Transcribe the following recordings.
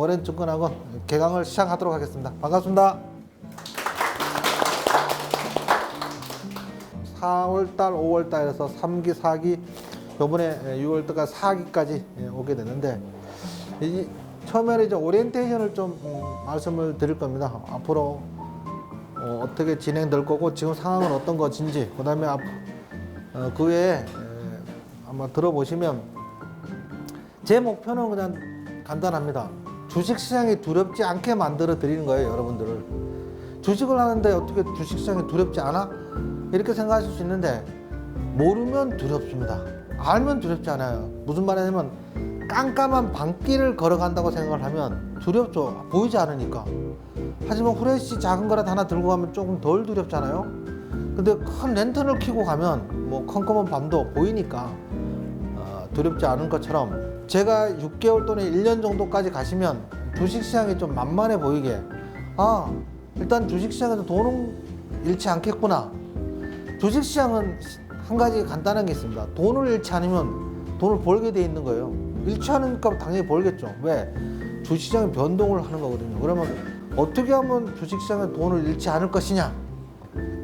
오랜증권학원 개강을 시작하도록 하겠습니다. 반갑습니다. 4월달, 5월달에서 3기, 4기, 요번에 6월달까지 4기까지 오게 되는데, 처음에는 이제 오리엔테이션을 좀 말씀을 드릴 겁니다. 앞으로 어떻게 진행될 거고, 지금 상황은 어떤 것인지, 그 다음에 그 외에 아마 들어보시면 제 목표는 그냥 간단합니다. 주식시장이 두렵지 않게 만들어 드리는 거예요, 여러분들을. 주식을 하는데 어떻게 주식시장이 두렵지 않아? 이렇게 생각하실 수 있는데, 모르면 두렵습니다. 알면 두렵지 않아요. 무슨 말이냐면 깜깜한 밤길을 걸어간다고 생각을 하면 두렵죠. 보이지 않으니까. 하지만 후레쉬 작은 거라도 하나 들고 가면 조금 덜 두렵잖아요. 근데 큰 랜턴을 켜고 가면 뭐 컴컴한 밤도 보이니까 두렵지 않은 것처럼, 제가 6개월 또는 1년 정도까지 가시면 주식시장이 좀 만만해 보이게, 일단 주식시장에서 돈은 잃지 않겠구나. 주식시장은 한 가지 간단한 게 있습니다. 돈을 잃지 않으면 돈을 벌게 돼 있는 거예요. 잃지 않으니까 당연히 벌겠죠. 왜? 주식시장이 변동을 하는 거거든요. 그러면 어떻게 하면 주식시장에 돈을 잃지 않을 것이냐,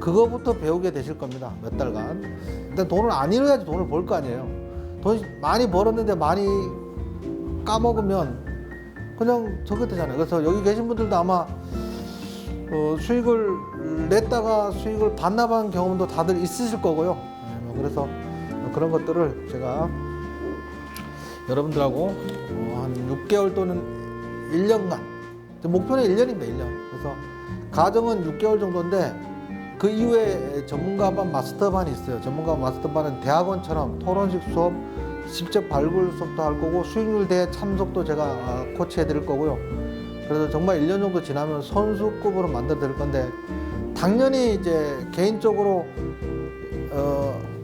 그거부터 배우게 되실 겁니다. 몇 달간. 일단 돈을 안 잃어야지 돈을 벌 거 아니에요. 돈 많이 벌었는데 많이 까먹으면 그냥 저게 되잖아요. 그래서 여기 계신 분들도 아마 수익을 냈다가 수익을 반납한 경험도 다들 있으실 거고요. 그래서 그런 것들을 제가 여러분들하고 한 6개월 또는 1년간, 목표는 1년입니다. 1년. 그래서 가정은 6개월 정도인데, 그 이후에 전문가반 마스터반이 있어요. 전문가 마스터반은 대학원처럼 토론식 수업, 직접 발굴 수업도 할 거고, 수익률 대회 참석도 제가 코치해 드릴 거고요. 그래서 정말 1년 정도 지나면 선수급으로 만들어 드릴 건데, 당연히 이제 개인적으로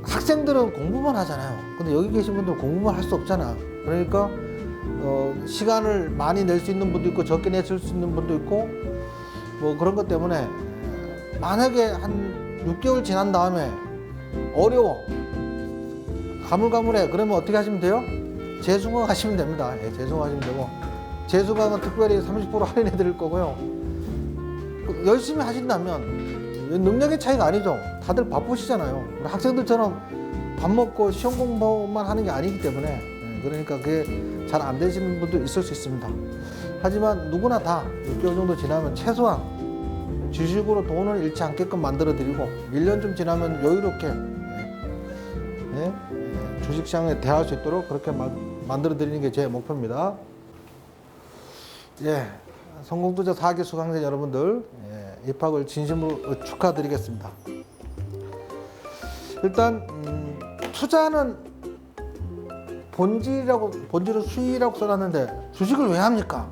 학생들은 공부만 하잖아요. 근데 여기 계신 분들은 공부만 할 수 없잖아. 그러니까 시간을 많이 낼 수 있는 분도 있고, 적게 낼 수 있는 분도 있고, 뭐 그런 것 때문에 만약에 한 6개월 지난 다음에 어려워, 가물가물해, 그러면 어떻게 하시면 돼요? 재수강 하시면 됩니다. 재수강 하시면 되고, 재수강은 특별히 30% 할인해 드릴 거고요. 열심히 하신다면, 능력의 차이가 아니죠. 다들 바쁘시잖아요. 학생들처럼 밥 먹고 시험 공부만 하는 게 아니기 때문에, 그러니까 그게 잘 안 되시는 분도 있을 수 있습니다. 하지만 누구나 다 6개월 정도 지나면 최소한 주식으로 돈을 잃지 않게끔 만들어 드리고, 1년쯤 지나면 여유롭게 주식시장에 대할 수 있도록 그렇게 만들어 드리는 게 제 목표입니다. 성공투자 4기 수강생 여러분들, 입학을 진심으로 축하드리겠습니다. 일단 투자는 본질은 수익이라고 써놨는데, 주식을 왜 합니까?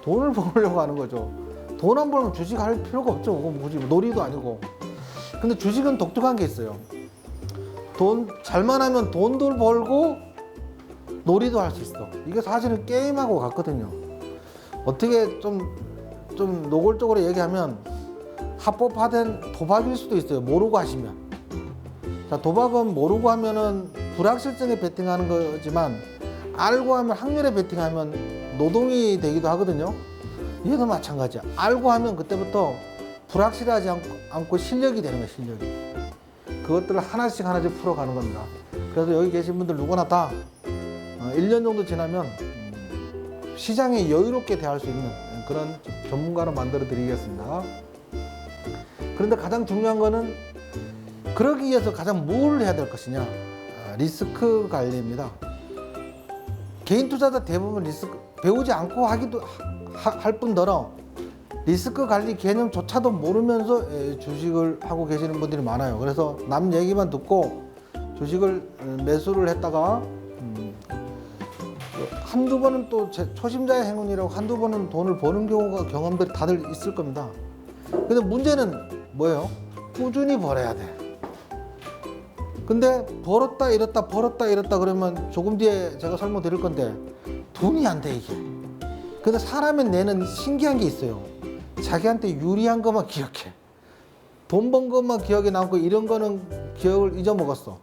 돈을 벌려고 하는 거죠. 돈 안 벌면 주식 할 필요가 없죠. 뭐지, 놀이도 아니고. 근데 주식은 독특한 게 있어요. 돈 잘만 하면 돈도 벌고 놀이도 할 수 있어. 이게 사실은 게임하고 같거든요. 어떻게 좀 노골적으로 얘기하면 합법화된 도박일 수도 있어요. 모르고 하시면. 자, 도박은 모르고 하면은 불확실성에 베팅하는 거지만, 알고 하면, 확률에 베팅하면 노동이 되기도 하거든요. 이게도 마찬가지야. 알고 하면 그때부터 불확실하지 않고 실력이 되는 거예요. 실력이. 그것들을 하나씩 풀어가는 겁니다. 그래서 여기 계신 분들 누구나 다 1년 정도 지나면 시장에 여유롭게 대할 수 있는 그런 전문가로 만들어 드리겠습니다. 그런데 가장 중요한 거는, 그러기 위해서 가장 뭘 해야 될 것이냐, 리스크 관리입니다. 개인 투자자 대부분 리스크 배우지 않고 할 뿐더러 리스크 관리 개념조차도 모르면서 주식을 하고 계시는 분들이 많아요. 그래서 남 얘기만 듣고 주식을 매수를 했다가 한두 번은 또 초심자의 행운이라고 한두 번은 돈을 버는 경험들이 다들 있을 겁니다. 근데 문제는 뭐예요? 꾸준히 벌어야 돼. 근데 벌었다 잃었다 그러면 조금 뒤에 제가 설명드릴 건데 돈이 안 돼, 이게. 근데 사람의 뇌는 신기한 게 있어요. 자기한테 유리한 것만 기억해. 돈 번 것만 기억에 남고 이런 거는 기억을 잊어먹었어.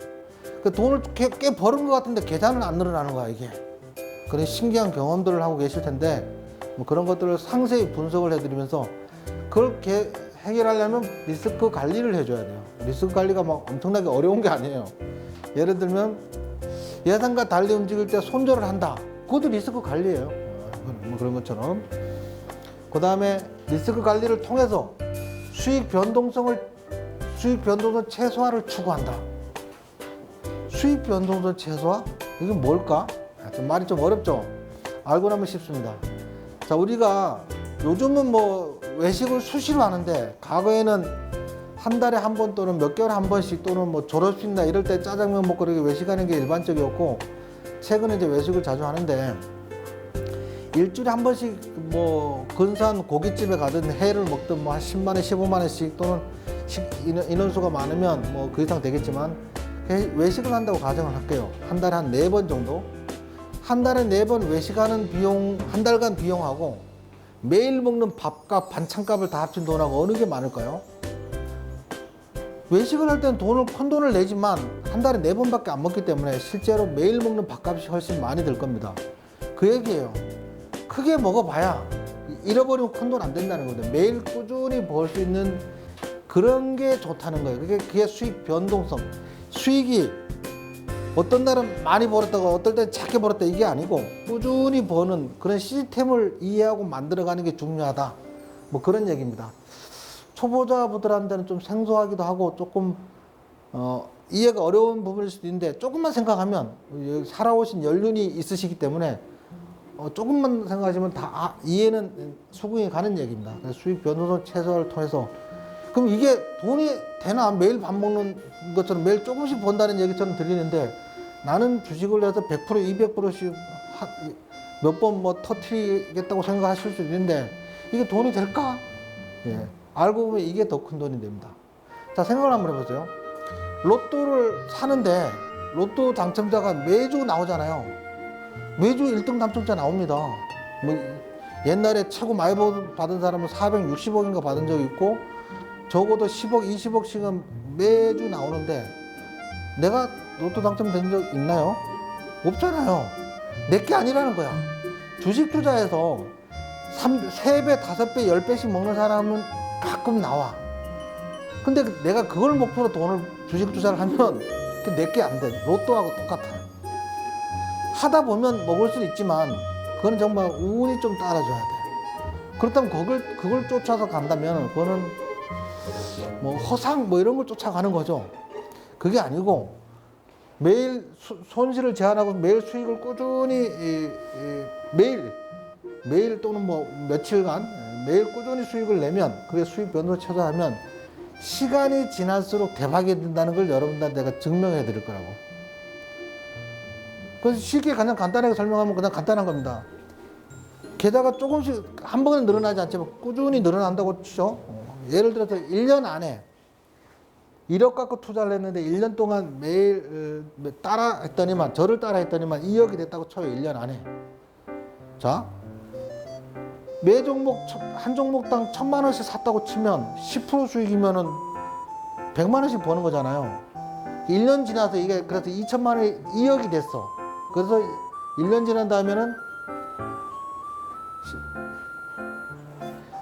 그 돈을 꽤 버는 것 같은데 계산은 안 늘어나는 거야, 이게. 그런 신기한 경험들을 하고 계실 텐데, 뭐 그런 것들을 상세히 분석을 해드리면서 그걸 해결하려면 리스크 관리를 해줘야 돼요. 리스크 관리가 막 엄청나게 어려운 게 아니에요. 예를 들면 예상과 달리 움직일 때 손절을 한다. 그것도 리스크 관리예요. 뭐 그런 것처럼. 그 다음에 리스크 관리를 통해서 수익 변동성 최소화를 추구한다. 수익 변동성 최소화? 이게 뭘까? 좀 말이 좀 어렵죠? 알고 나면 쉽습니다. 자, 우리가 요즘은 뭐 외식을 수시로 하는데 과거에는 한 달에 한 번 또는 몇 개월에 한 번씩 또는 뭐 졸업식이나 이럴 때 짜장면 먹고 이렇게 외식하는 게 일반적이었고, 최근에 이제 외식을 자주 하는데 일주일에 한 번씩 뭐 근사한 고깃집에 가든 회를 먹든 뭐 한 10만 원, 15만 원씩 또는 인원수가 많으면 뭐 그 이상 되겠지만 외식을 한다고 가정을 할게요. 한 달에 한 4번 정도. 한 달에 4번 외식하는 비용, 한 달간 비용하고 매일 먹는 밥값, 반찬값을 다 합친 돈하고 어느 게 많을까요? 외식을 할 때는 큰 돈을 내지만 한 달에 4번밖에 안 먹기 때문에 실제로 매일 먹는 밥값이 훨씬 많이 들 겁니다. 그 얘기예요. 크게 먹어봐야 잃어버리면 큰 돈 안 된다는 거죠. 매일 꾸준히 벌 수 있는 그런 게 좋다는 거예요. 그게 수익 변동성. 수익이 어떤 날은 많이 벌었다고 어떨 때는 작게 벌었다 이게 아니고 꾸준히 버는 그런 시스템을 이해하고 만들어가는 게 중요하다. 뭐 그런 얘기입니다. 초보자분들한테는 좀 생소하기도 하고 조금 이해가 어려운 부분일 수도 있는데 조금만 생각하면 살아오신 연륜이 있으시기 때문에 조금만 생각하시면 다 이해는 수긍이 가는 얘기입니다. 수익 변동성 최소화를 통해서 그럼 이게 돈이 되나? 매일 밥 먹는 것처럼 매일 조금씩 번다는 얘기처럼 들리는데 나는 주식을 해서 100% 200%씩 몇 번 뭐 터트리겠다고 생각하실 수 있는데 이게 돈이 될까? 예. 알고 보면 이게 더 큰 돈이 됩니다. 자, 생각을 한번 해보세요. 로또를 사는데 로또 당첨자가 매주 나오잖아요. 매주 1등 당첨자 나옵니다. 뭐 옛날에 최고 많이 받은 사람은 460억인가 받은 적이 있고 적어도 10억, 20억씩은 매주 나오는데 내가 로또 당첨된 적 있나요? 없잖아요. 내게 아니라는 거야. 주식 투자에서 3배, 5배, 10배씩 먹는 사람은 가끔 나와. 근데 내가 그걸 목표로 주식 투자를 하면 그게 내게 안 돼. 로또하고 똑같아. 하다 보면 먹을 수는 있지만 그건 정말 운이 좀 따라줘야 돼. 그렇다면 그걸 쫓아서 간다면 그거는 뭐 허상 뭐 이런 걸 쫓아가는 거죠. 그게 아니고 매일 손실을 제한하고 매일 수익을 꾸준히 매일 또는 뭐 며칠간 매일 꾸준히 수익을 내면 그게 수익 변동을 최소화하면 시간이 지날수록 대박이 된다는 걸 여러분들한테 내가 증명해 드릴 거라고. 그래서 쉽게 그냥 간단하게 설명하면 그냥 간단한 겁니다. 계좌가 조금씩 한 번에 늘어나지 않지만 꾸준히 늘어난다고 치죠. 예를 들어서 1년 안에 1억 갖고 투자를 했는데 1년 동안 매일 저를 따라 했더니만 2억이 됐다고 쳐요. 1년 안에. 자, 매 종목 한 종목당 1,000만 원씩 샀다고 치면 10% 수익이면은 100만 원씩 버는 거잖아요. 1년 지나서 이게 그래서 2천만 원이 2억이 됐어. 그래서 1년 지난 다음에는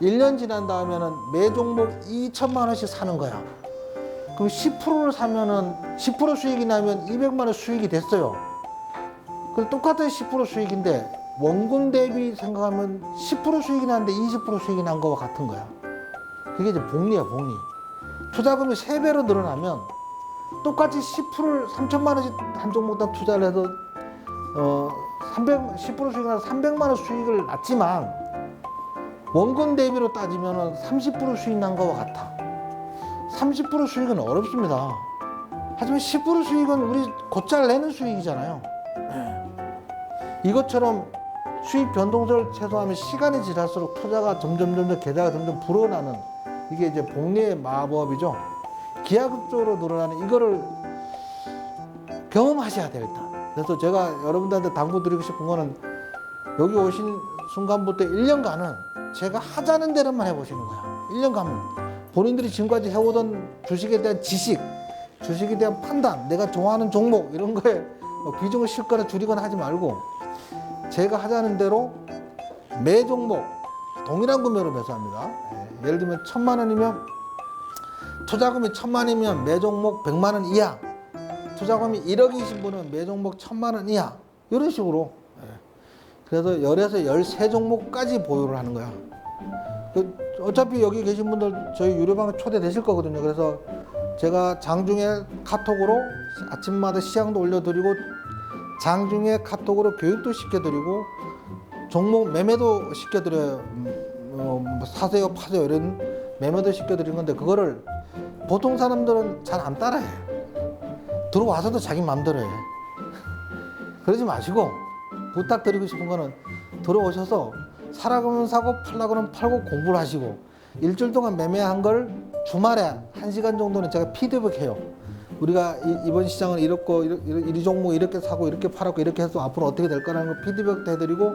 1년 지난 다음에는 매 종목 2천만 원씩 사는 거야. 그럼 10%를 사면은 10% 수익이 나면 200만 원 수익이 됐어요. 그래서 똑같은 10% 수익인데 원금 대비 생각하면 10% 수익이 나는데 20% 수익이 난 거와 같은 거야. 그게 이제 복리야, 복리. 투자금이 3배로 늘어나면 똑같이 10%를 3천만 원씩 한 종목당 투자를 해도 10% 수익이 나서 300만 원 수익을 났지만 원금 대비로 따지면 30% 수익 난 거와 같아. 30% 수익은 어렵습니다. 하지만 10% 수익은 우리 곧잘 내는 수익이잖아요. 이것처럼 수익 변동성을 최소화하면 시간이 지날수록 투자가 계좌가 점점 불어나는 이게 이제 복리의 마법이죠. 기하급수로 늘어나는 이거를 경험하셔야 돼요, 일단. 그래서 제가 여러분들한테 당부드리고 싶은 거는 여기 오신 순간부터 1년간은 제가 하자는 대로만 해보시는 거야. 1년간은. 본인들이 지금까지 해오던 주식에 대한 지식, 주식에 대한 판단, 내가 좋아하는 종목 이런 거에 비중을 싣거나 줄이거나 하지 말고 제가 하자는 대로 매 종목 동일한 금액으로 매수합니다. 예를 들면 1,000만 원이면 투자금이 1,000만 원이면 매 종목 100만 원 이하, 투자금이 1억이신 분은 매 종목 1,000만 원 이하, 이런 식으로. 그래서 10에서 13종목까지 보유를 하는 거야. 어차피 여기 계신 분들 저희 유료방 초대되실 거거든요. 그래서 제가 장중에 카톡으로 아침마다 시향도 올려드리고, 장중에 카톡으로 교육도 시켜드리고, 종목 매매도 시켜드려요. 사세요 파세요 이런 매매도 시켜드리는 건데, 그거를 보통 사람들은 잘 안 따라해. 들어와서도 자기 마음대로 해. 그러지 마시고, 부탁드리고 싶은 거는 들어오셔서 사라고는 사고 팔라고는 팔고 공부를 하시고, 일주일 동안 매매한 걸 주말에 1시간 정도는 제가 피드백 해요. 우리가 이번 시장은 이렇고 이 종목 이렇게 사고 이렇게 팔았고 이렇게 해서 앞으로 어떻게 될 거라는 걸 피드백도 해드리고,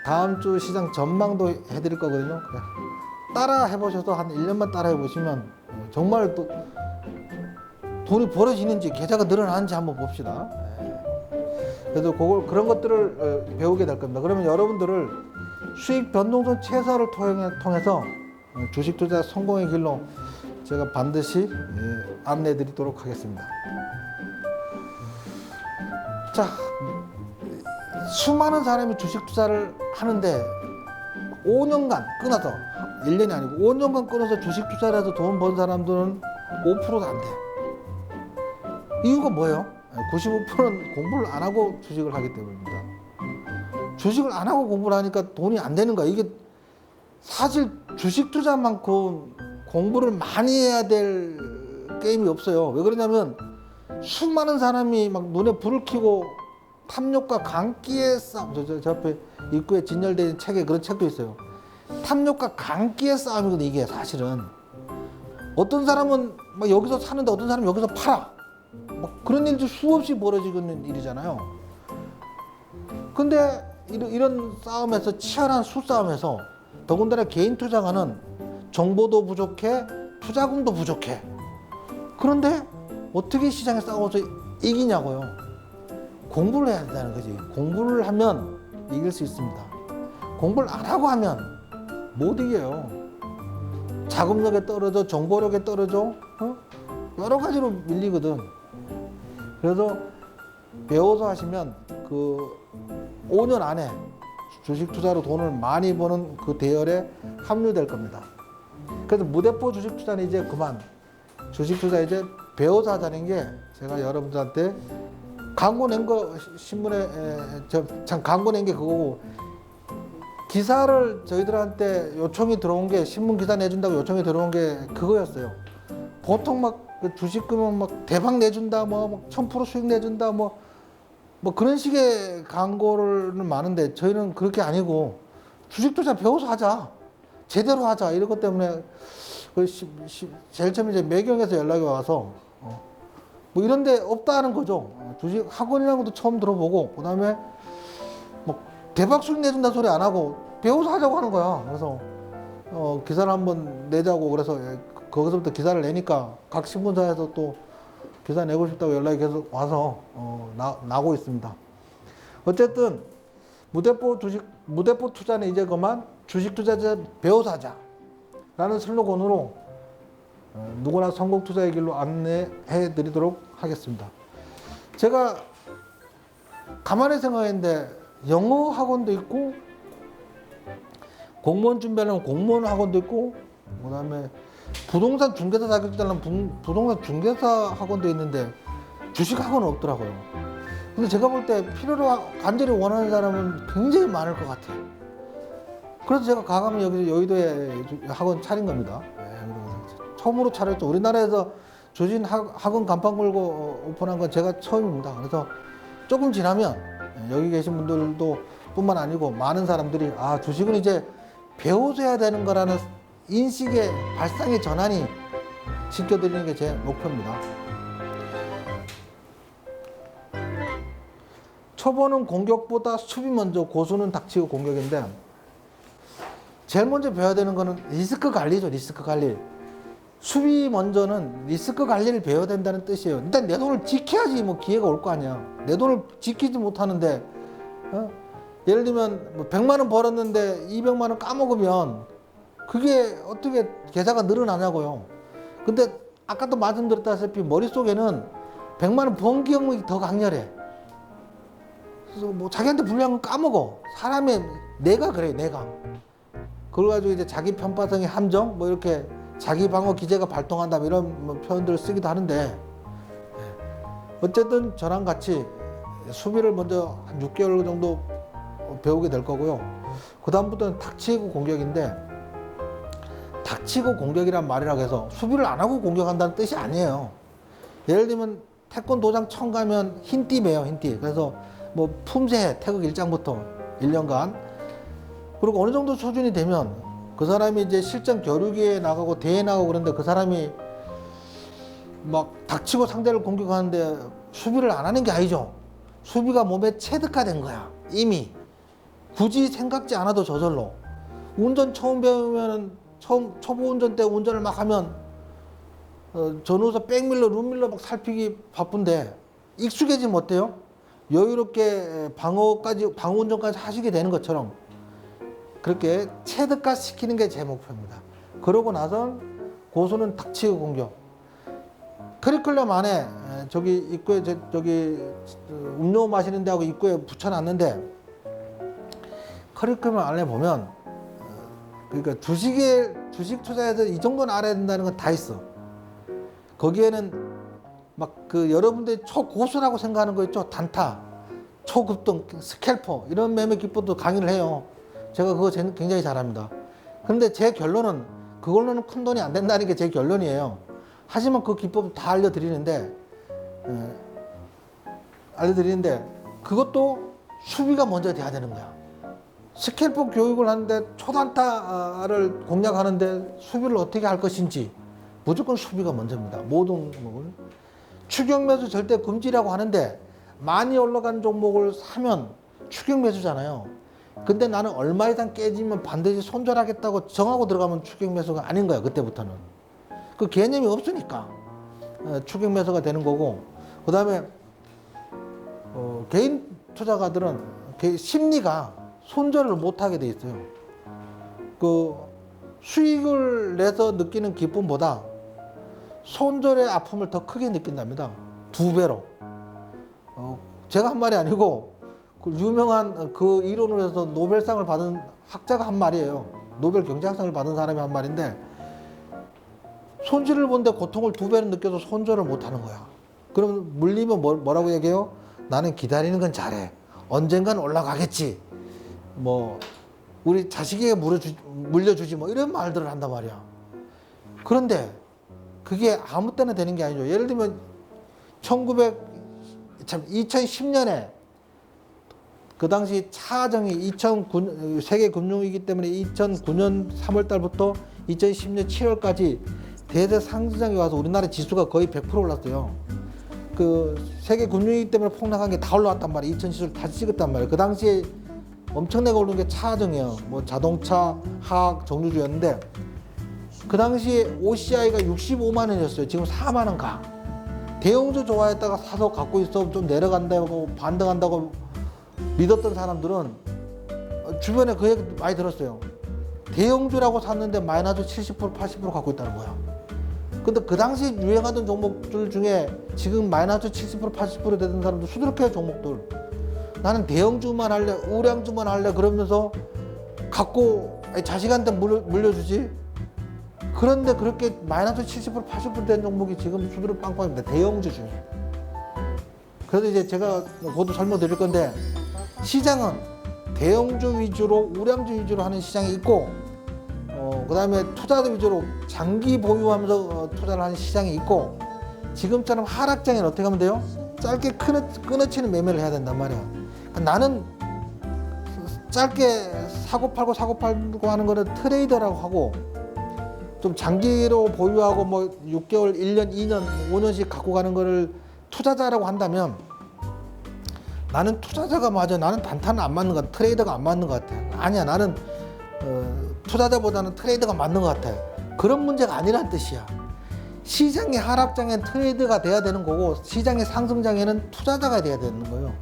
다음 주 시장 전망도 해드릴 거거든요. 따라 해보셔서 한 1년만 따라 해보시면 정말 또 돈이 벌어지는지 계좌가 늘어나는지 한번 봅시다. 그래서 그런 것들을 배우게 될 겁니다. 그러면 여러분들을 수익 변동성 최소화를 통해서 주식 투자 성공의 길로 제가 반드시 안내해 드리도록 하겠습니다. 자, 수많은 사람이 주식 투자를 하는데 5년간 끊어서, 1년이 아니고 5년간 끊어서 주식 투자를 해서 돈 번 사람들은 5%도 안 돼. 이유가 뭐예요? 95%는 공부를 안 하고 주식을 하기 때문입니다. 주식을 안 하고 공부를 하니까 돈이 안 되는 거야. 이게 사실 주식 투자만큼 공부를 많이 해야 될 게임이 없어요. 왜 그러냐면 수많은 사람이 막 눈에 불을 켜고 탐욕과 광기의 싸움, 저 앞에 입구에 진열되어 있는 책에 그런 책도 있어요. 탐욕과 광기의 싸움이거든. 이게 사실은 어떤 사람은 막 여기서 사는데 어떤 사람은 여기서 팔아. 막 그런 일도 수없이 벌어지는 일이잖아요. 근데 이런 싸움에서, 치열한 수싸움에서, 더군다나 개인 투자가는 정보도 부족해, 투자금도 부족해. 그런데 어떻게 시장에 싸워서 이기냐고요. 공부를 해야 된다는 거지. 공부를 하면 이길 수 있습니다. 공부를 안 하고 하면 못 이겨요. 자금력에 떨어져, 정보력에 떨어져, 여러 가지로 밀리거든. 그래서 배워서 하시면 그 5년 안에 주식 투자로 돈을 많이 버는 그 대열에 합류될 겁니다. 그래서 무대포 주식 투자는 이제 그만. 주식 투자 이제 배워서 하자는 게, 제가 여러분들한테 광고 낸 거, 신문에 참 광고 낸 게 그거고, 기사를 저희들한테 요청이 들어온 게, 신문 기사 내준다고 요청이 들어온 게 그거였어요. 보통 막 주식 끄면 막 대박 내준다, 뭐 1000% 수익 내준다, 뭐 그런 식의 광고는 많은데, 저희는 그렇게 아니고 주식 투자 배워서 하자, 제대로 하자, 이런 것 때문에 제일 처음에 이제 매경에서 연락이 와서 뭐 이런 데 없다는 거죠. 주식 학원이라는 것도 처음 들어보고, 그 다음에 뭐 대박 수익 내준다 소리 안 하고 배워서 하자고 하는 거야. 그래서 기사를 한번 내자고, 그래서 거기서부터 기사를 내니까 각 신문사에서 또 기사 내고 싶다고 연락이 계속 와서 나고 있습니다. 어쨌든 무대포 투자는 이제 그만, 주식 투자자 배워서 하자 라는 슬로건으로 누구나 성공 투자의 길로 안내해 드리도록 하겠습니다. 제가 가만히 생각했는데 영어 학원도 있고, 공무원 준비하려면 공무원 학원도 있고, 그 다음에 부동산 중개사 자격증 따려면 부동산 중개사 학원도 있는데 주식 학원은 없더라고요. 근데 제가 볼 때 필요로 간절히 원하는 사람은 굉장히 많을 것 같아요. 그래서 제가 가감히 여기 여의도에 학원 차린 겁니다. 처음으로 차렸죠. 우리나라에서 주식 학원 간판 걸고 오픈한 건 제가 처음입니다. 그래서 조금 지나면 여기 계신 분들도 뿐만 아니고 많은 사람들이 주식은 이제 배워서 해야 되는 거라는 인식의 발상의 전환이 시켜드리는 게 제 목표입니다. 초보는 공격보다 수비 먼저, 고수는 닥치고 공격인데, 제일 먼저 배워야 되는 거는 리스크 관리죠. 리스크 관리. 수비 먼저는 리스크 관리를 배워야 된다는 뜻이에요. 일단 내 돈을 지켜야지 뭐 기회가 올 거 아니야. 내 돈을 지키지 못하는데 예를 들면 뭐 100만 원 벌었는데 200만 원 까먹으면 그게 어떻게 계좌가 늘어나냐고요. 근데 아까도 말씀드렸다시피 머릿속에는 100만 원 번 기억이 더 강렬해. 그래서 뭐 자기한테 불리한 건 까먹어. 사람의 내가 그래, 내가. 그걸 가지고 이제 자기 편파성의 함정 뭐 이렇게 자기 방어 기제가 발동한다 이런 뭐 표현들을 쓰기도 하는데, 어쨌든 저랑 같이 수비를 먼저 한 6개월 정도 배우게 될 거고요. 그 다음부터는 닥치고 공격인데, 닥치고 공격이란 말이라고 해서 수비를 안 하고 공격한다는 뜻이 아니에요. 예를 들면 태권도장 처음 가면 흰띠 매요, 흰띠. 그래서 뭐 품새 태극 1장부터 1년간, 그리고 어느 정도 수준이 되면 그 사람이 이제 실전 겨루기에 나가고 대회에 나가고 그런데 그 사람이 막 닥치고 상대를 공격하는데 수비를 안 하는 게 아니죠. 수비가 몸에 체득화된 거야, 이미. 굳이 생각지 않아도 저절로. 운전 처음 배우면 초보 운전 때 운전을 막 하면 전후서 백밀러 룸밀러 막 살피기 바쁜데 익숙해지면 어때요? 여유롭게 방어 운전까지 하시게 되는 것처럼 그렇게 체득화 시키는 게 제 목표입니다. 그러고 나선 고수는 닥치고 공격. 커리큘럼 안에 저기 입구에 저기 음료 마시는 데하고 입구에 붙여놨는데, 커리큘럼 안에 보면 그러니까 주식 투자에서 이 정도는 알아야 된다는 건 다 있어. 거기에는 막 그 여러분들이 초고수라고 생각하는 거 있죠? 단타, 초급등, 스캘퍼 이런 매매 기법도 강의를 해요. 제가 그거 굉장히 잘합니다. 그런데 제 결론은 그걸로는 큰 돈이 안 된다는 게 제 결론이에요. 하지만 그 기법 다 알려드리는데 그것도 수비가 먼저 돼야 되는 거야. 스캘퍼 교육을 하는데 초단타를 공략하는데 수비를 어떻게 할 것인지 무조건 수비가 먼저입니다. 모든 종목을. 추격 매수 절대 금지라고 하는데 많이 올라간 종목을 사면 추격 매수잖아요. 근데 나는 얼마 이상 깨지면 반드시 손절하겠다고 정하고 들어가면 추격 매수가 아닌 거야. 그때부터는 그 개념이 없으니까 추격 매수가 되는 거고, 그 다음에 개인 투자가들은 심리가 손절을 못하게 돼 있어요. 그 수익을 내서 느끼는 기쁨보다 손절의 아픔을 더 크게 느낀답니다. 2배로. 제가 한 말이 아니고 그 유명한 그 이론을 해서 노벨상을 받은 학자가 한 말이에요. 노벨 경제학상을 받은 사람이 한 말인데, 손실을 본데 고통을 2배로 느껴도 손절을 못하는 거야. 그럼 물리면 뭐라고 얘기해요? 나는 기다리는 건 잘해. 언젠간 올라가겠지. 뭐 우리 자식에게 물려주지 뭐 이런 말들을 한단 말이야. 그런데 그게 아무 때나 되는 게 아니죠. 예를 들면 2010년에 그 당시 차정이 세계 금융위기 때문에 2009년 3월 달부터 2010년 7월까지 대세 상승장에 와서 우리나라 지수가 거의 100% 올랐어요. 그 세계 금융위기 때문에 폭락한 게 다 올라왔단 말이에요. 2010을 다시 찍었단 말이에요. 그 당시에 엄청나게 오른 게 차정이에요. 뭐 자동차, 화학, 정유주였는데 그 당시에 OCI가 65만 원이었어요. 지금 4만 원 가. 대형주 좋아했다가 사서 갖고 있어 좀 내려간다고 반등한다고 믿었던 사람들은 주변에 그 얘기 많이 들었어요. 대형주라고 샀는데 마이너스 70% 80% 갖고 있다는 거야. 근데 그 당시 유행하던 종목들 중에 지금 마이너스 70% 80% 되던 사람들 수두룩해 종목들. 나는 대형주만 할래, 우량주만 할래 그러면서 갖고 자식한테 물려주지. 그런데 그렇게 마이너스 70% 80% 된 종목이 지금 수두룩 빵빵입니다. 대형주 중에. 그래서 이제 제가 그것도 설명드릴 건데, 시장은 대형주 위주로 우량주 위주로 하는 시장이 있고 그 다음에 투자도 위주로 장기 보유하면서 투자를 하는 시장이 있고, 지금처럼 하락장에는 어떻게 하면 돼요? 짧게 끊어치는 매매를 해야 된단 말이야. 나는 짧게 사고 팔고 하는 거는 트레이더라고 하고, 좀 장기로 보유하고 뭐 6개월, 1년, 2년, 5년씩 갖고 가는 거를 투자자라고 한다면, 나는 투자자가 맞아. 나는 단타는 안 맞는 것 같아. 트레이더가 안 맞는 것 같아. 아니야, 나는 투자자보다는 트레이더가 맞는 것 같아. 그런 문제가 아니란 뜻이야. 시장의 하락장엔 트레이더가 돼야 되는 거고, 시장의 상승장에는 투자자가 돼야 되는 거예요.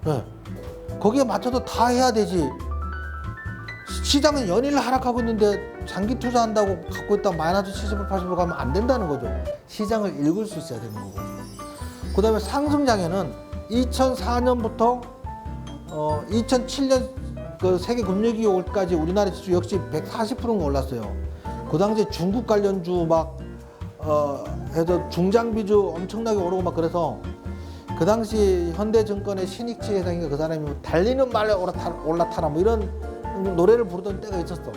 네. 거기에 맞춰서 다 해야 되지. 시장은 연일 하락하고 있는데 장기 투자한다고 갖고 있다 마이너스 70% 80% 가면 안 된다는 거죠. 시장을 읽을 수 있어야 되는 거고. 그 다음에 상승장에는 2004년부터 2007년 그 세계 금융위기 올까지 우리나라 지수 역시 140%가 올랐어요. 그 당시에 중국 관련주 막 해서 중장비주 엄청나게 오르고 막 그래서 그 당시 현대증권의 신익치 회장인가 그 사람이 뭐 달리는 말에 올라타라 뭐 이런 노래를 부르던 때가 있었어.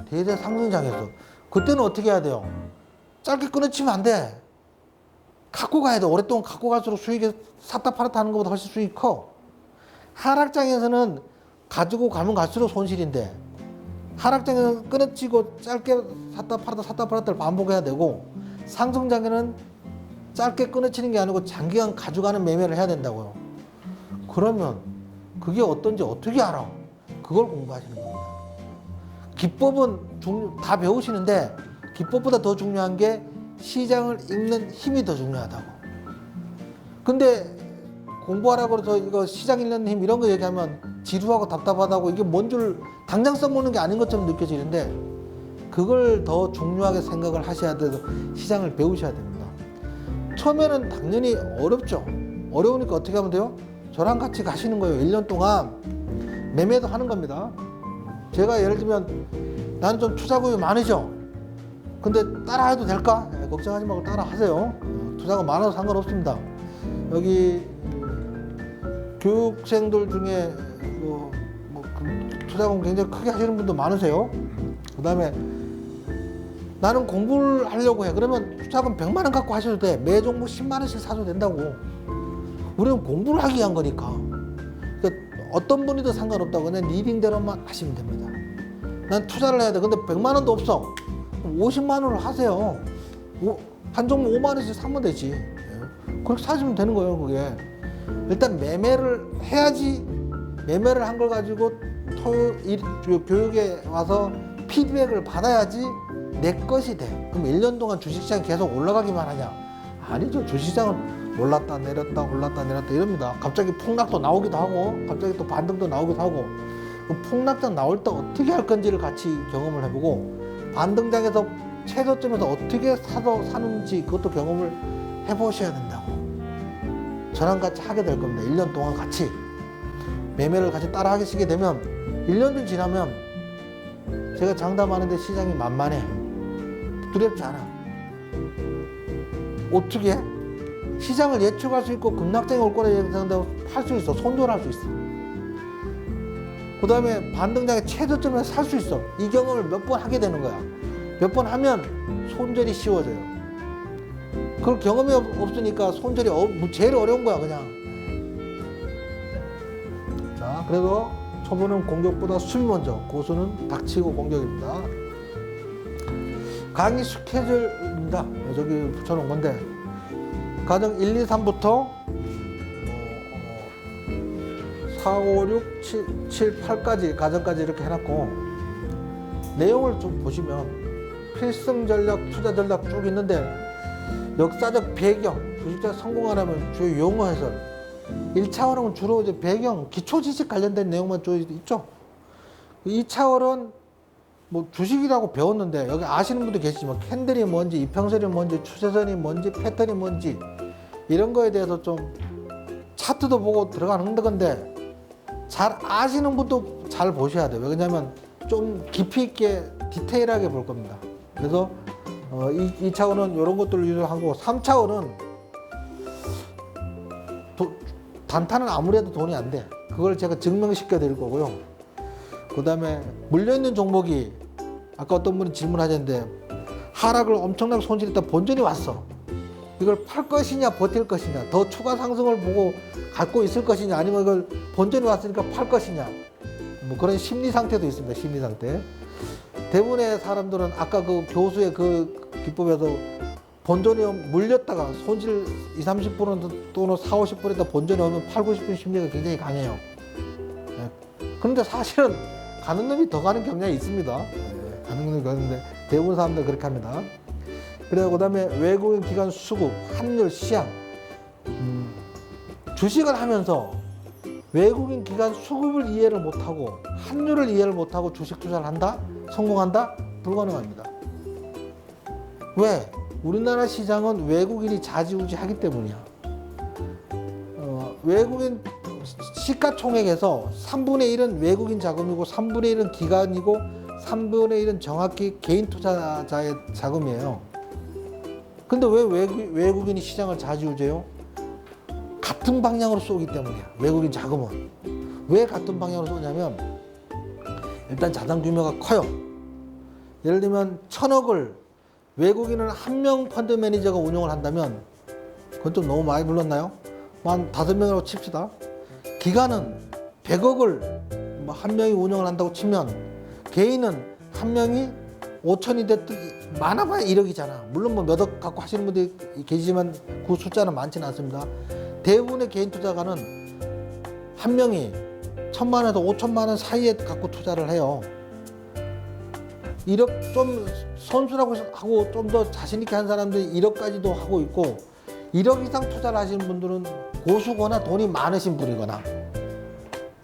대대 상승장에서. 그때는 어떻게 해야 돼요? 짧게 끊어치면 안 돼. 갖고 가야 돼. 오랫동안 갖고 갈수록 수익이 샀다 팔았다 하는 것보다 훨씬 수익이 커. 하락장에서는 가지고 가면 갈수록 손실인데 하락장에서는 끊어치고 짧게 샀다 팔았다를 반복해야 되고 상승장에는 짧게 끊어치는 게 아니고 장기간 가져가는 매매를 해야 된다고요. 그러면 그게 어떤지 어떻게 알아? 그걸 공부하시는 겁니다. 기법은 다 배우시는데 기법보다 더 중요한 게 시장을 읽는 힘이 더 중요하다고. 근데 공부하라고 해서 이거 시장 읽는 힘 이런 거 얘기하면 지루하고 답답하다고 이게 뭔 줄 당장 써먹는 게 아닌 것처럼 느껴지는데 그걸 더 중요하게 생각을 하셔야 돼서 시장을 배우셔야 됩니다. 처음에는 당연히 어렵죠. 어려우니까 어떻게 하면 돼요? 저랑 같이 가시는 거예요. 1년 동안 매매도 하는 겁니다. 제가 예를 들면 나는 좀 투자금이 많으죠. 근데 따라 해도 될까? 걱정하지 말고 따라 하세요. 투자가 많아도 상관없습니다. 여기 교육생들 중에 투자금 굉장히 크게 하시는 분도 많으세요. 그 다음에 나는 공부를 하려고 해. 그러면 투자금 100만 원 갖고 하셔도 돼. 매 종목 10만 원씩 사도 된다고. 우리는 공부를 하기 위한 거니까. 그러니까 어떤 분이도 상관없다고 그냥 리딩대로만 하시면 됩니다. 난 투자를 해야 돼. 근데 100만 원도 없어. 50만 원을 하세요. 한 종목 5만 원씩 사면 되지. 그렇게 사시면 되는 거예요, 그게. 일단 매매를 해야지. 매매를 한 걸 가지고 교육에 와서 피드백을 받아야지 내 것이 돼. 그럼 1년 동안 주식시장이 계속 올라가기만 하냐? 아니죠. 주식시장은 올랐다 내렸다 올랐다 내렸다 이럽니다. 갑자기 폭락도 나오기도 하고 갑자기 또 반등도 나오기도 하고 그 폭락장 나올 때 어떻게 할 건지를 같이 경험을 해보고 반등장에서 최저점에서 어떻게 사는지 그것도 경험을 해보셔야 된다고. 저랑 같이 하게 될 겁니다. 1년 동안 같이 매매를 같이 따라 하시게 되면 1년 좀 지나면 제가 장담하는데 시장이 만만해. 두렵지 않아. 어떻게 해? 시장을 예측할 수 있고 급락장이 올 거라 예상한다고 팔 수 있어. 손절할 수 있어. 그 다음에 반등장의 최저점에서 살 수 있어. 이 경험을 몇 번 하게 되는 거야. 몇 번 하면 손절이 쉬워져요. 그걸 경험이 없으니까 손절이 제일 어려운 거야 그냥. 자, 그래도 초보는 공격보다 수비 먼저, 고수는 닥치고 공격입니다. 강의 스케줄입니다. 저기 붙여놓은 건데 가정 1, 2, 3부터 4, 5, 6, 7, 8까지 가정까지 이렇게 해놨고 내용을 좀 보시면 필승 전략, 투자 전략 쭉 있는데 역사적 배경, 주식장 성공하려면 주요 용어 해설 1차원은 주로 이제 배경, 기초 지식 관련된 내용만 좀 있죠. 2차원은 뭐 주식이라고 배웠는데 여기 아시는 분도 계시지만 캔들이 뭔지, 이평선이 뭔지, 추세선이 뭔지, 패턴이 뭔지 이런 거에 대해서 좀 차트도 보고 들어가는 건데 잘 아시는 분도 잘 보셔야 돼요. 왜냐하면 좀 깊이 있게 디테일하게 볼 겁니다. 그래서 2차원은 이런 것들을 유도하고 3차원은 단타는 아무래도 돈이 안 돼. 그걸 제가 증명시켜 드릴 거고요. 그 다음에 물려있는 종목이 아까 어떤 분이 질문하셨는데 하락을 엄청나게 손실했다 본전이 왔어. 이걸 팔 것이냐 버틸 것이냐 더 추가 상승을 보고 갖고 있을 것이냐 아니면 이걸 본전이 왔으니까 팔 것이냐 뭐 그런 심리 상태도 있습니다. 심리 상태. 대부분의 사람들은 아까 그 교수의 그 기법에서 본전이 물렸다가 손실 20, 30% 또는 4, 50%다 본전이 오면 팔고 싶은 심리가 굉장히 강해요. 그런데 사실은 가는 놈이 더 가는 경향이 있습니다. 가는 놈이 가는데 대부분 사람들 그렇게 합니다. 그리고 그다음에 외국인 기관 수급, 환율, 시향. 주식을 하면서 외국인 기관 수급을 이해를 못하고 환율을 이해를 못하고 주식 투자를 한다? 성공한다? 불가능합니다. 왜? 우리나라 시장은 외국인이 좌지우지하기 때문이야. 외국인 시가총액에서 3분의 1은 외국인 자금이고 3분의 1은 기관이고 3분의 1은 정확히 개인 투자자의 자금이에요. 근데 왜 외국인이 시장을 좌지우지해요? 같은 방향으로 쏘기 때문이야. 외국인 자금은. 왜 같은 방향으로 쏘냐면 일단 자산 규모가 커요. 예를 들면 1,000억을 외국인은 한 명 펀드 매니저가 운영을 한다면 그건 좀 너무 많이 불렀나요? 한 5명이라고 칩시다. 기관은 100억을 한 명이 운영을 한다고 치면 개인은 한 명이 5천이 됐든 많아봐야 1억이잖아. 물론 뭐 몇 억 갖고 하시는 분들이 계시지만 그 숫자는 많지는 않습니다. 대부분의 개인 투자가는 한 명이 1,000만 원에서 5천만 원 사이에 갖고 투자를 해요. 1억 좀 선수라고 하고 좀 더 자신 있게 한 사람들이 1억까지도 하고 있고 1억 이상 투자를 하시는 분들은 고수거나 돈이 많으신 분이거나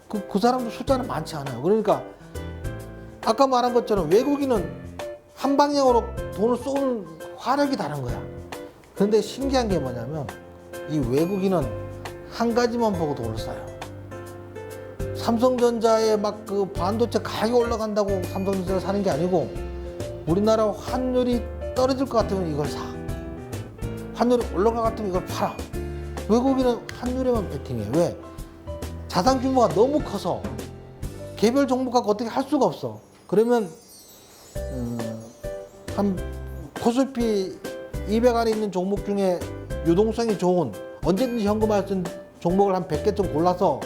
그 사람들 숫자는 많지 않아요. 그러니까 아까 말한 것처럼 외국인은 한 방향으로 돈을 쏘는 화력이 다른 거야. 그런데 신기한 게 뭐냐면 이 외국인은 한 가지만 보고 돈을 쏴요. 삼성전자의 막 그 반도체 가격이 올라간다고 삼성전자를 사는 게 아니고 우리나라 환율이 떨어질 것 같으면 이걸 사. 환율이 올라갈 것 같으면 이걸 팔아. 외국인은 환율에만 베팅해. 왜? 자산 규모가 너무 커서 개별 종목 갖고 어떻게 할 수가 없어. 그러면 한 코스피 200 안에 있는 종목 중에 유동성이 좋은 언제든지 현금화할 수 있는 종목을 한 100개쯤 골라서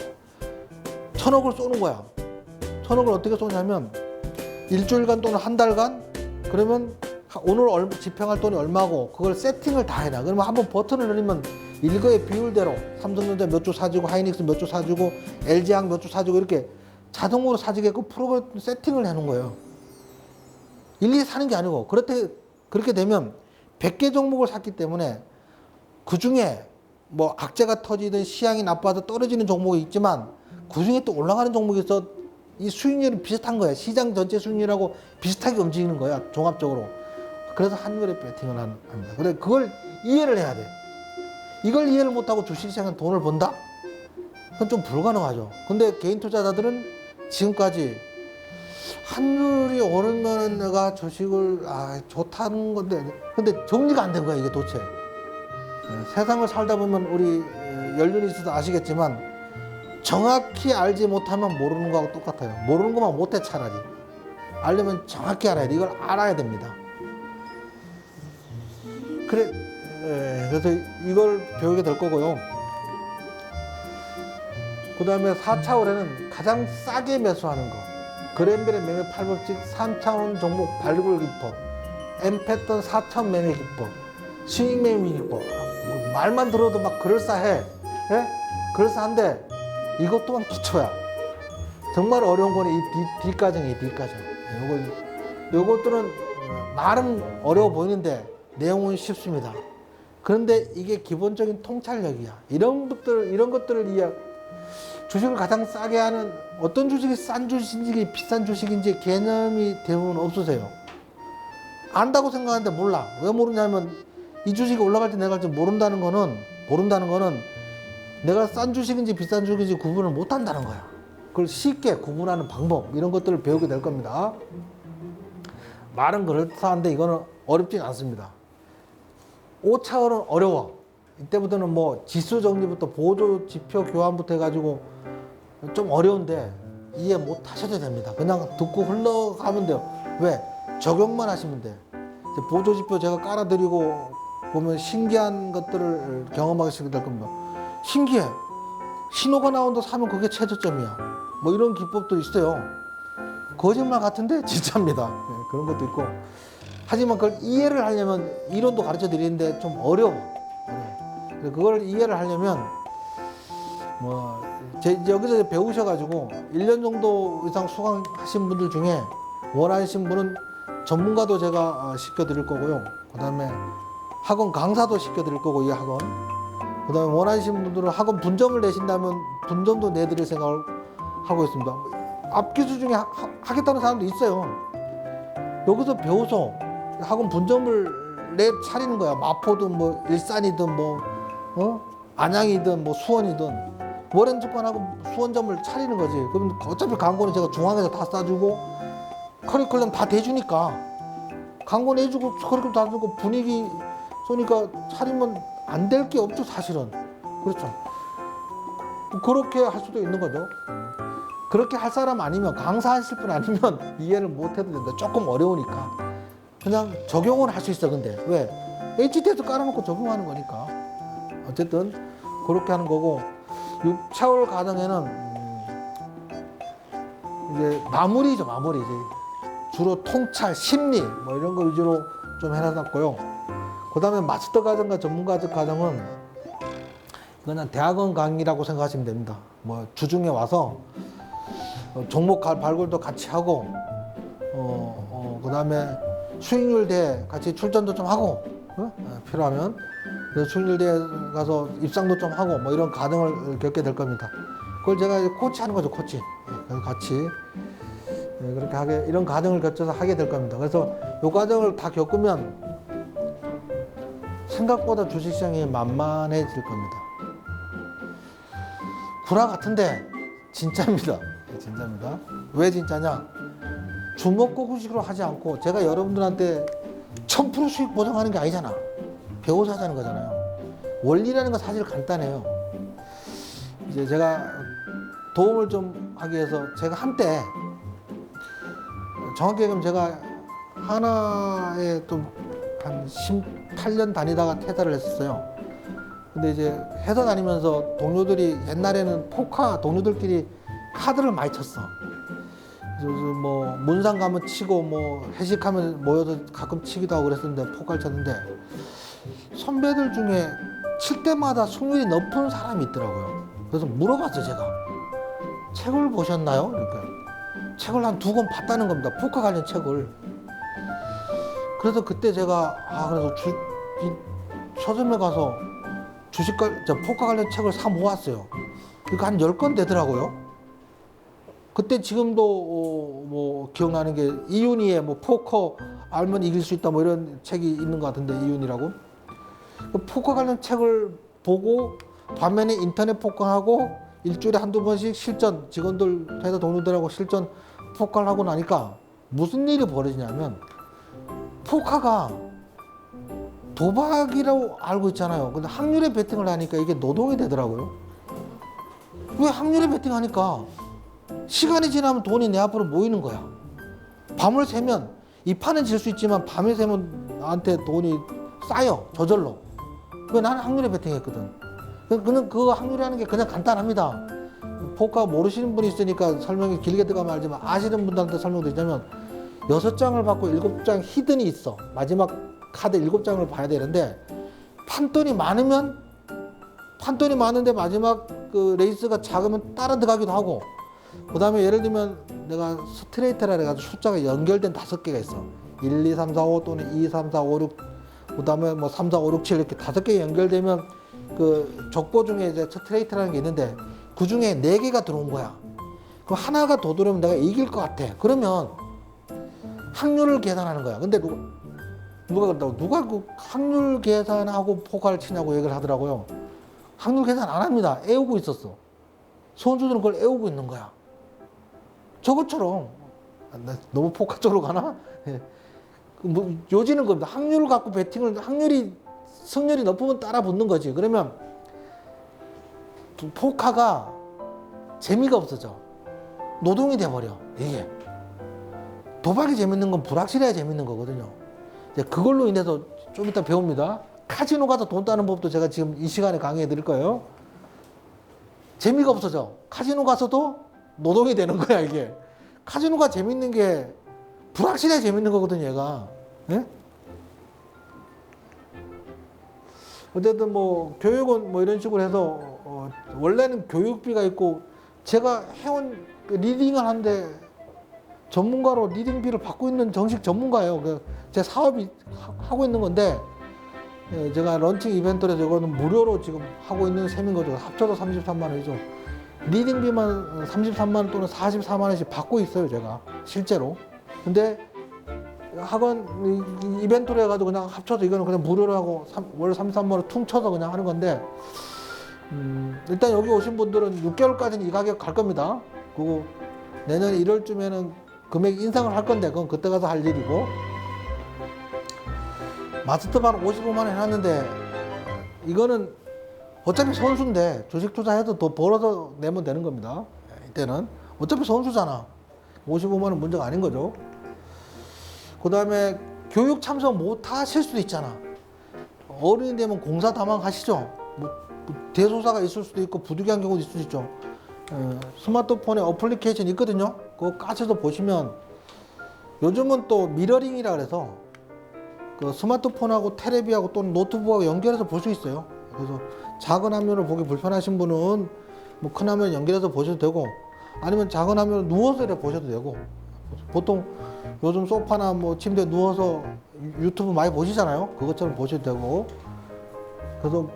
1,000억을 쏘는 거야. 1,000억을 어떻게 쏘냐면 일주일간 또는 한 달간 그러면 오늘 집행할 돈이 얼마고 그걸 세팅을 다 해놔. 그러면 한번 버튼을 누르면 일거의 비율대로 삼성전자 몇 주 사주고 하이닉스 몇 주 사주고 LG항 몇 주 사주고 이렇게 자동으로 사주게끔 프로그램 세팅을 해놓은 거예요. 일일이 사는 게 아니고 그렇게 되면 100개 종목을 샀기 때문에 그 중에 뭐 악재가 터지든 시향이 나빠서 떨어지는 종목이 있지만 그 중에 또 올라가는 종목이 있어 이 수익률이 비슷한 거야. 시장 전체 수익률하고 비슷하게 움직이는 거야. 종합적으로. 그래서 환율에 베팅을 합니다. 근데 그걸 이해를 해야 돼. 이걸 이해를 못하고 주식시장에 돈을 번다? 그건 좀 불가능하죠. 근데 개인 투자자들은 지금까지 환율이 오르면 내가 주식을 좋다는 건데 근데 정리가 안 된 거야 이게 도대체. 세상을 살다 보면 우리 연륜이 있어서 아시겠지만 정확히 알지 못하면 모르는 거하고 똑같아요. 모르는 것만 못해 차라리. 알려면 정확히 알아야 돼. 이걸 알아야 됩니다. 그래서 이걸 배우게 될 거고요. 그 다음에 4차원에는 가장 싸게 매수하는 거. 그랜벨의 매매 8법칙 3차원 종목 발굴 기법, 엠패턴 4차원 매매 기법, 수익 매매 기법. 말만 들어도 막 그럴싸해. 예? 그럴싸한데 이것 또한 기초야. 정말 어려운 거는 이 뒷과정이에요, 뒷과정. 요것들은 말은 어려워 보이는데 내용은 쉽습니다. 그런데 이게 기본적인 통찰력이야. 이런 것들을 주식을 가장 싸게 하는 어떤 주식이 싼 주식인지 비싼 주식인지 개념이 대부분 없으세요. 안다고 생각하는데 몰라. 왜 모르냐면 이 주식이 올라갈 때 내가 모른다는 거는 내가 싼 주식인지 비싼 주식인지 구분을 못 한다는 거야. 그걸 쉽게 구분하는 방법 이런 것들을 배우게 될 겁니다. 말은 그렇다는데 이거는 어렵진 않습니다. 5차원은 어려워. 이때부터는 뭐 지수 정리부터 보조 지표 교환부터 해가지고 좀 어려운데 이해 못 하셔도 됩니다. 그냥 듣고 흘러가면 돼요. 왜? 적용만 하시면 돼. 보조 지표 제가 깔아드리고 보면 신기한 것들을 경험하게 될 겁니다. 신기해. 신호가 나온다 사면 그게 최저점이야. 뭐 이런 기법도 있어요. 거짓말 같은데 진짜입니다. 네, 그런 것도 있고. 하지만 그걸 이해를 하려면 이론도 가르쳐 드리는데 좀 어려워. 그걸 이해를 하려면 여기서 배우셔가지고 1년 정도 이상 수강하신 분들 중에 원하시는 분은 전문가도 제가 시켜드릴 거고요. 그 다음에 학원 강사도 시켜드릴 거고 이 학원. 그다음에 원하시는 분들은 학원 분점을 내신다면 분점도 내드릴 생각을 하고 있습니다. 앞기수 중에 하겠다는 사람도 있어요. 여기서 배워서 학원 분점을 내 차리는 거야. 마포든 뭐 일산이든 뭐 안양이든 뭐 수원이든 월현특관하고 수원점을 차리는 거지. 그럼 어차피 광고는 제가 중앙에서 다 싸주고 커리큘럼 다 대주니까 광고 내주고 커리큘럼 다 주고 분위기 쏘니까 차리면 안 될 게 없죠, 사실은. 그렇죠. 그렇게 할 수도 있는 거죠. 그렇게 할 사람 아니면, 강사하실 분 아니면 이해를 못 해도 된다. 조금 어려우니까. 그냥 적용은 할 수 있어. 근데 왜? HTS 깔아놓고 적용하는 거니까. 어쨌든 그렇게 하는 거고, 6개월 과정에는 이제 마무리죠, 마무리. 이제 주로 통찰, 심리 뭐 이런 거 위주로 좀 해놨고요. 그 다음에 마스터 과정과 전문가적 과정은 그냥 대학원 강의라고 생각하시면 됩니다. 뭐 주중에 와서 종목 발굴도 같이 하고, 그 다음에 수익률 대회 같이 출전도 좀 하고, 필요하면 수익률 대회 가서 입상도 좀 하고, 뭐 이런 과정을 겪게 될 겁니다. 그걸 제가 이제 코치하는 거죠, 코치. 같이 그렇게 하게, 이런 과정을 거쳐서 하게 될 겁니다. 그래서 이 과정을 다 겪으면 생각보다 주식시장이 만만해질 겁니다. 구라 같은데 진짜입니다. 진짜입니다. 왜 진짜냐? 주먹고 후식으로 하지 않고, 제가 여러분들한테 1000% 수익 보장하는 게 아니잖아. 배워서 하자는 거잖아요. 원리라는 건 사실 간단해요. 이제 제가 도움을 좀 하기 위해서, 제가 한때 정확히 얘기하면 제가 하나에 좀 한 18년 다니다가 퇴사를 했었어요. 근데 이제 회사 다니면서 동료들이, 옛날에는 포카 동료들끼리 카드를 많이 쳤어. 그래서 뭐 문상 가면 치고, 뭐 회식하면 모여서 가끔 치기도 하고 그랬었는데, 포카를 쳤는데 선배들 중에 칠 때마다 승률이 높은 사람이 있더라고요. 그래서 물어봤어요, 제가. 책을 보셨나요? 이렇게. 책을 한 2권 봤다는 겁니다. 포카 관련 책을. 그래서 그때 제가 그래서 서점에 가서 포카 관련 책을 사 모았어요. 그러니까 한 10권 되더라고요. 그때 지금도 뭐 기억나는 게 이윤희의 뭐 포커 알면 이길 수 있다 뭐 이런 책이 있는 것 같은데, 이윤희라고. 포커 관련 책을 보고 반면에 인터넷 포커하고 일주일에 한두 번씩 실전, 직원들, 회사 동료들하고 실전 포커를 하고 나니까 무슨 일이 벌어지냐면, 포카가 도박이라고 알고 있잖아요. 근데 확률에 베팅을 하니까 이게 노동이 되더라고요. 왜? 확률에 베팅하니까 시간이 지나면 돈이 내 앞으로 모이는 거야. 밤을 새면, 이 판은 질 수 있지만 밤에 새면 나한테 돈이 쌓여, 저절로. 왜? 나는 확률에 베팅했거든. 그거 확률이라는 게 그냥 간단합니다. 포카 모르시는 분이 있으니까 설명이 길게 들어가면 알지만, 아시는 분들한테 설명드리자면, 6장을 받고 7장 히든이 있어. 마지막 카드 7장을 봐야 되는데, 판돈이 많은데 마지막 그 레이스가 작으면 따라 들어가기도 하고, 그 다음에 예를 들면 내가 스트레이트라 해가지고 숫자가 연결된 5개가 있어. 1, 2, 3, 4, 5 또는 2, 3, 4, 5, 6, 그 다음에 뭐 3, 4, 5, 6, 7 이렇게 5개 연결되면 그 족보 중에 이제 스트레이트라는 게 있는데, 그 중에 4개가 들어온 거야. 그럼 하나가 더 들어오면 내가 이길 것 같아. 그러면 확률을 계산하는 거야. 근데 누가 그런다고, 누가 그 확률 계산하고 포카를 치냐고 얘기를 하더라고요. 확률 계산 안 합니다. 애우고 있었어. 선수들은 그걸 애우고 있는 거야. 저것처럼. 너무 포카 쪽으로 가나? 뭐 요지는 겁니다. 확률을 갖고 배팅을, 승률이 높으면 따라 붙는 거지. 그러면 포카가 재미가 없어져. 노동이 돼버려, 이게. 도박이 재밌는 건 불확실해야 재밌는 거거든요. 이제 그걸로 인해서 좀 이따 배웁니다. 카지노 가서 돈 따는 법도 제가 지금 이 시간에 강의해 드릴 거예요. 재미가 없어져. 카지노 가서도 노동이 되는 거야, 이게. 카지노가 재밌는 게 불확실해야 재밌는 거거든요, 얘가. 예? 어쨌든 뭐 교육은 뭐 이런 식으로 해서 원래는 교육비가 있고, 제가 해온 리딩을 하는데 전문가로 리딩비를 받고 있는 정식 전문가예요. 제 사업이 하고 있는 건데, 제가 런칭 이벤트로 이거는 무료로 지금 하고 있는 셈인 거죠. 합쳐서 33만 원이죠. 리딩비만 33만 원 또는 44만 원씩 받고 있어요, 제가 실제로. 근데 학원 이벤트로 해가지고 그냥 합쳐서 이거는 그냥 무료로 하고 월 33만 원 퉁쳐서 그냥 하는 건데, 일단 여기 오신 분들은 6개월까지는 이 가격 갈 겁니다. 그리고 내년 1월쯤에는 금액 인상을 할 건데 그건 그때 가서 할 일이고, 마스터반 55만 원 해놨는데 이거는 어차피 선수인데 주식 투자해도 더 벌어서 내면 되는 겁니다. 이때는 어차피 선수잖아. 55만 원 문제가 아닌 거죠. 그 다음에 교육 참석 못 하실 수도 있잖아. 어른이 되면 공사 다망 하시죠. 뭐 대소사가 있을 수도 있고 부득이한 경우도 있을 수 있죠. 스마트폰에 어플리케이션 있거든요. 그거 까셔서 보시면, 요즘은 또 미러링이라 그래서 그 스마트폰하고 테레비하고 또는 노트북하고 연결해서 볼 수 있어요. 그래서 작은 화면을 보기 불편하신 분은 뭐 큰 화면 연결해서 보셔도 되고, 아니면 작은 화면을 누워서 이렇게 보셔도 되고, 보통 요즘 소파나 뭐 침대에 누워서 유튜브 많이 보시잖아요. 그것처럼 보셔도 되고. 그래서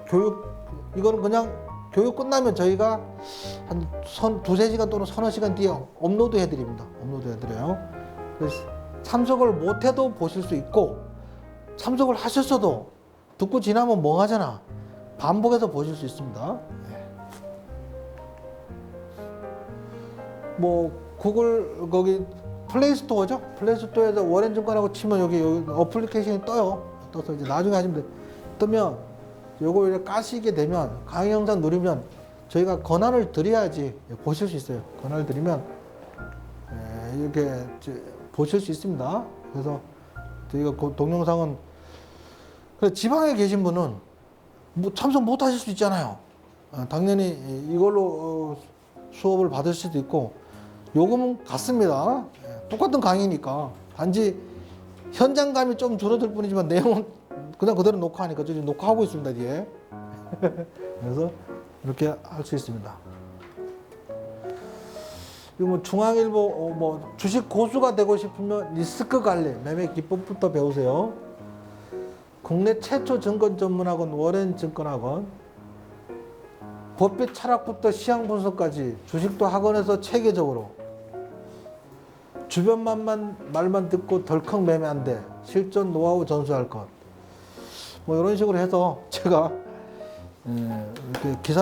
이거는 그냥 교육 끝나면 저희가 한 두세 시간 또는 서너 시간 뒤에 업로드 해드립니다. 업로드 해드려요. 그래서 참석을 못해도 보실 수 있고, 참석을 하셨어도 듣고 지나면 멍하잖아. 반복해서 보실 수 있습니다. 뭐 구글 거기 플레이스토어죠. 플레이스토어에서 워렌증권하고 치면 여기 어플리케이션이 떠요. 떠서 이제 나중에 하시면 돼. 뜨면 요거 이렇게 까시게 되면, 강의 영상 누르면 저희가 권한을 드려야지 보실 수 있어요. 권한을 드리면 이렇게 보실 수 있습니다. 그래서 저희가 그 동영상은, 그래서 지방에 계신 분은 뭐 참석 못 하실 수 있잖아요. 당연히 이걸로 수업을 받을 수도 있고, 요금은 같습니다. 똑같은 강의니까. 단지 현장감이 좀 줄어들 뿐이지만 내용은 그냥 그대로 녹화하니까 지금 녹화하고 있습니다, 뒤에. 그래서 이렇게 할 수 있습니다. 그리고 뭐 중앙일보 뭐 주식 고수가 되고 싶으면 리스크 관리, 매매 기법부터 배우세요. 국내 최초 증권 전문학원 워렌증권학원, 법비 철학부터 시향 분석까지 주식도 학원에서 체계적으로, 주변 말만 듣고 덜컥 매매 안 돼, 실전 노하우 전수할 것, 뭐 이런 식으로 해서 제가 이렇게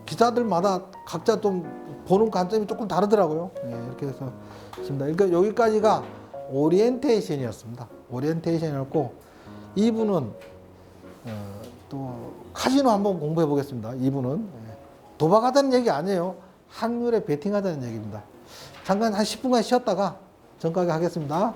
기사들마다 각자 좀 보는 관점이 조금 다르더라고요. 이렇게 해서 있습니다. 그러니까 여기까지가 오리엔테이션이었습니다. 오리엔테이션이었고, 2부는 또 카지노 한번 공부해 보겠습니다. 2부는 도박하다는 얘기 아니에요. 확률에 베팅하다는 얘기입니다. 잠깐 한 10분간 쉬었다가 정가게 하겠습니다.